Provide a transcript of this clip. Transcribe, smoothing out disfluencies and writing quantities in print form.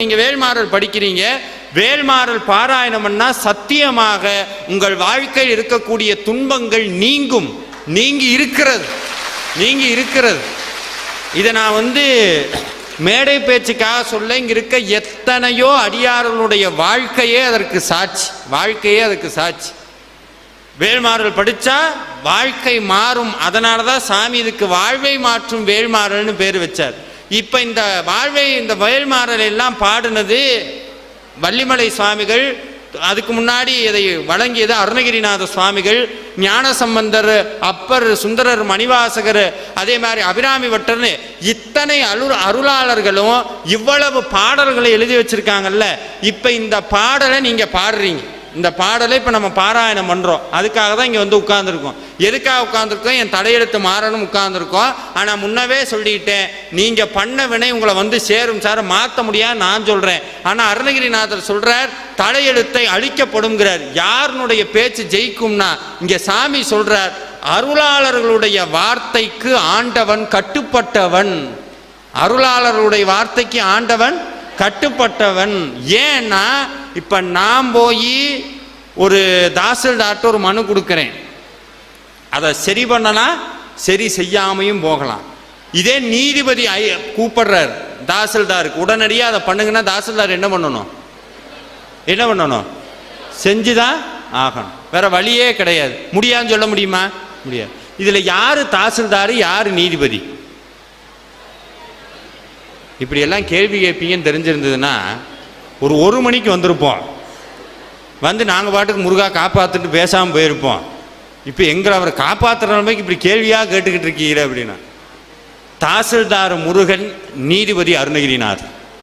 நீங்க வேல்மாறல் படிக்கிறீங்க, வேல்மாறல் பாராயணம்னா சத்தியமாக உங்கள் வாழ்க்கையில் இருக்கக்கூடிய துன்பங்கள் நீங்கும். நீங்கி இருக்கிறது. இதை நான் மேடை பேச்சுக்காக சொல்ல, இங்க இருக்க எத்தனையோ அடியார்களுடைய வாழ்க்கையே அதற்கு சாட்சி. வேல்மாறல் படிச்சா வாழ்க்கை மாறும். அதனாலதான் சாமி இதுக்கு வாழ்வை மாற்றும் வேல்மாறல்னு பேர் வச்சார். இப்ப இந்த வேல்மாறல் எல்லாம் பாடுனது வள்ளிமலை சுவாமிகள், அதுக்கு முன்னாடி இதை வழங்கியது அருணகிரிநாத சுவாமிகள், ஞானசம்பந்தர், அப்பர், சுந்தரர், மணிவாசகர், அதே மாதிரி அபிராமி பட்டர்னு இத்தனை அருளாளர்களும் இவ்வளவு பாடல்களை எழுதி வச்சிருக்காங்கல்ல. இப்ப இந்த பாடலை நீங்க பாடுறீங்க. இந்த பாடலை இப்போ நம்ம பாராயணம் பண்ணுறோம். அதுக்காக தான் இங்கே உட்காந்துருக்கோம். எதுக்காக உட்காந்துருக்கோம்? என் தலையெழுத்து மாறணும் உட்காந்துருக்கோம். ஆனால் முன்னவே சொல்லிக்கிட்டேன், நீங்கள் பண்ண வினை உங்களை சேரும் சார், மாற்ற முடியாது நான் சொல்கிறேன். ஆனால் அருணகிரிநாதர் சொல்கிறார், தலையெழுத்தை அழிக்கப்படுங்கிறார். யாருனுடைய பேச்சு ஜெயிக்கும்னா, இங்கே சாமி சொல்கிறார், அருளாளர்களுடைய வார்த்தைக்கு ஆண்டவன் கட்டுப்பட்டவன். அருளாளர்களுடைய வார்த்தைக்கு ஆண்டவன் கட்டுப்பட்டவன். ஏன்னா இப்ப நான் போய் ஒரு தாசில்தார்ட்ட ஒரு மனு கொடுக்கிறேன், அதை சரி பண்ணலாம், சரி செய்யாமையும் போகலாம். இதே நீதிபதி கூப்பிடுறார் தாசில்தாருக்கு, உடனடியாக அதை பண்ணுங்கன்னா தாசில்தார் என்ன பண்ணணும்? செஞ்சுதான் ஆகணும். வேற வழியே கிடையாது. முடியாதுன்னு சொல்ல முடியுமா? முடியாது. இதுல யாரு தாசில்தார், யாரு நீதிபதி? இப்படியெல்லாம் கேள்வி கேட்பீங்கன்னு தெரிஞ்சிருந்ததுன்னா ஒரு மணிக்கு வந்திருப்போம். நாங்கள் பாட்டுக்கு முருகா காப்பாற்றுட்டு பேசாமல் போயிருப்போம். இப்போ எங்களை அவரை காப்பாற்றுற நிலைமைக்கு இப்படி கேள்வியாக கேட்டுக்கிட்டு இருக்கீங்க அப்படின்னா, தாசில்தார் முருகன், நீதிபதி அருணகிரிநாதர்.